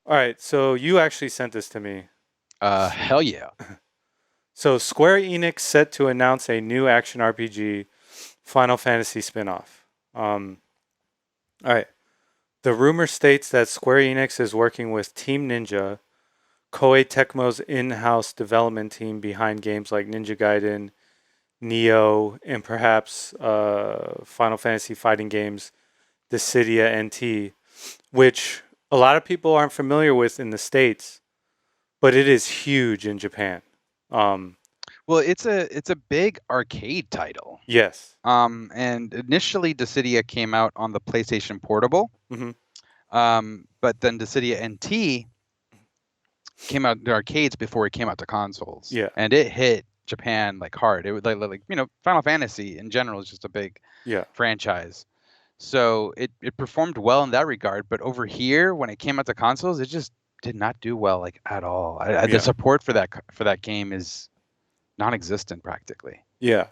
All right, so you actually sent this to me. Hell yeah. So Square Enix set to announce a new action RPG Final Fantasy spin-off. All right. The rumor states that Square Enix is working with Team Ninja, Koei Tecmo's in-house development team behind games like Ninja Gaiden, Neo, and perhaps Final Fantasy fighting games, Dissidia NT, which a lot of people aren't familiar with in the States, but it is huge in Japan. Um, Well, it's a big arcade title. yes. And initially Dissidia came out on the PlayStation Portable. Hmm. But then Dissidia NT came out in the arcades before it came out to consoles, Yeah. and it hit Japan like hard. It was like Final Fantasy in general is just a big Yeah. franchise. So it performed well in that regard, but over here when it came out to consoles, it just did not do well like at all. The Yeah. support for that game is non-existent practically, Yeah.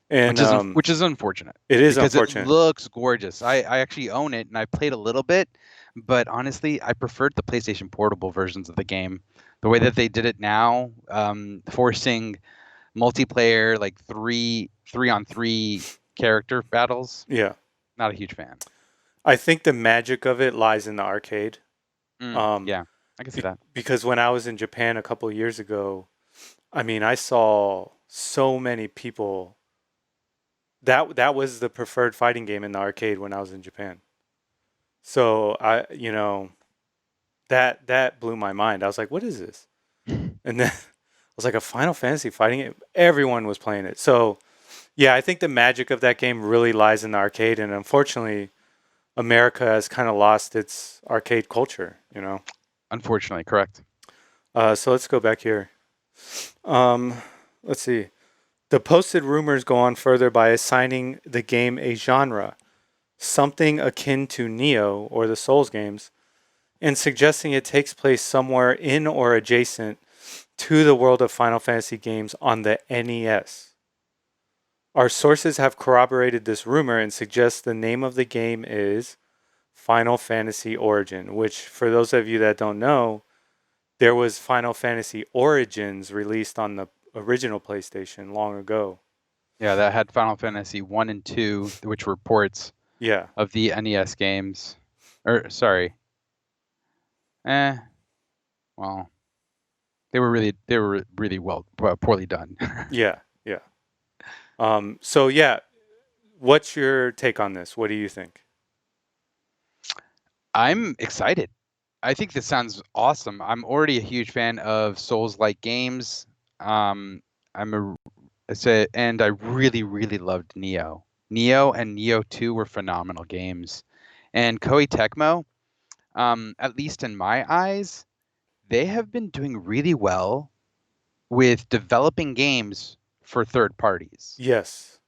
And which is unfortunate it is because it unfortunate. looks gorgeous. I actually own it and I played a little bit, but honestly, I preferred the PlayStation Portable versions of the game. The way that they did it now, forcing multiplayer like three on three character battles, Yeah. not a huge fan. I think the magic of it lies in the arcade. Um, Yeah, I can see that. because when I was in Japan a couple of years ago, I mean, I saw so many people that was the preferred fighting game in the arcade when I was in Japan. So that blew my mind. I was like, what is this? And then I was like, a Final Fantasy fighting game. Everyone was playing it. So yeah, I think the magic of that game really lies in the arcade, and unfortunately, America has kind of lost its arcade culture. Unfortunately, correct. So let's go back here. Um, let's see. The posted rumors go on further by assigning the game a genre, something akin to Neo or the Souls games, and suggesting it takes place somewhere in or adjacent to the world of Final Fantasy games on the NES. Our sources have corroborated this rumor and suggest the name of the game is Final Fantasy Origin, which, for those of you that don't know, there was Final Fantasy Origins released on the original PlayStation long ago. Yeah, that had Final Fantasy 1 and 2, which were ports Yeah. of the NES games. Or sorry. Eh, well, they were really poorly done. Yeah. Yeah. So yeah, what's your take on this? What do you think? I'm excited. I think this sounds awesome. I'm already a huge fan of Souls-like games. Um, I'm a and I really, really loved Neo. Neo and Neo 2 were phenomenal games. And Koei Tecmo, at least in my eyes, they have been doing really well with developing games for third parties. Yes.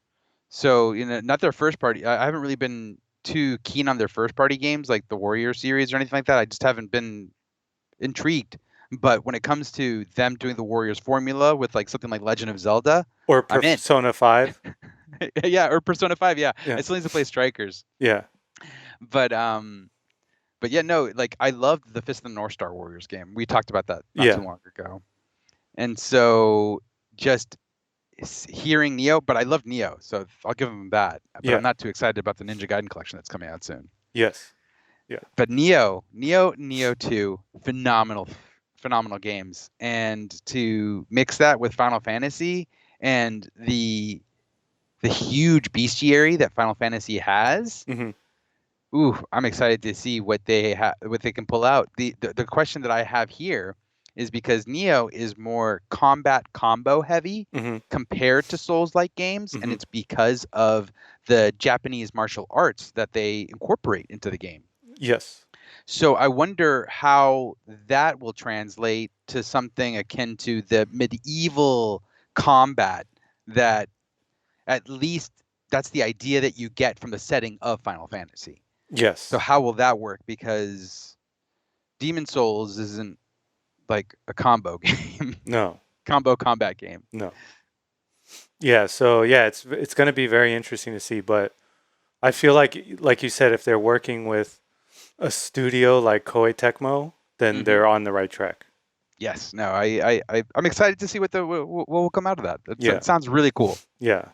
So, not their first party. I haven't really been too keen on their first party games like the Warrior series or anything like that. I just haven't been intrigued. But when it comes to them doing the Warriors formula with like something like Legend of Zelda, Or I'm in. Persona 5. Yeah, or Persona 5, yeah. Yeah. I still need to play Strikers. Yeah. But yeah, no, like I loved the Fist of the North Star Warriors game. We talked about that not too Yeah. long ago. And so just hearing Neo, but I love Neo, so I'll give him that. But I'm Yeah. not too excited about the Ninja Gaiden collection that's coming out soon. Yes. Yeah. But Neo 2, phenomenal games. And to mix that with Final Fantasy and the huge bestiary that Final Fantasy has, Hmm. I'm excited to see what they can pull out. The question that I have here is because Neo is more combat combo heavy Hmm. compared to Souls-like games, and Hmm. it's because of the Japanese martial arts that they incorporate into the game. Yes. So I wonder how that will translate to something akin to the medieval combat that at least that's the idea that you get from the setting of Final Fantasy. So Yes. how will that work? Because Demon Souls isn't like a combo game, No. combo combat game. No. Yeah. So yeah, it's going to be very interesting to see, but I feel like you said, if they're working with a studio like Koei Tecmo, then they're on the right track. Yes. No. I'm excited to see what will come out of that. Yeah. It sounds really cool. Yeah.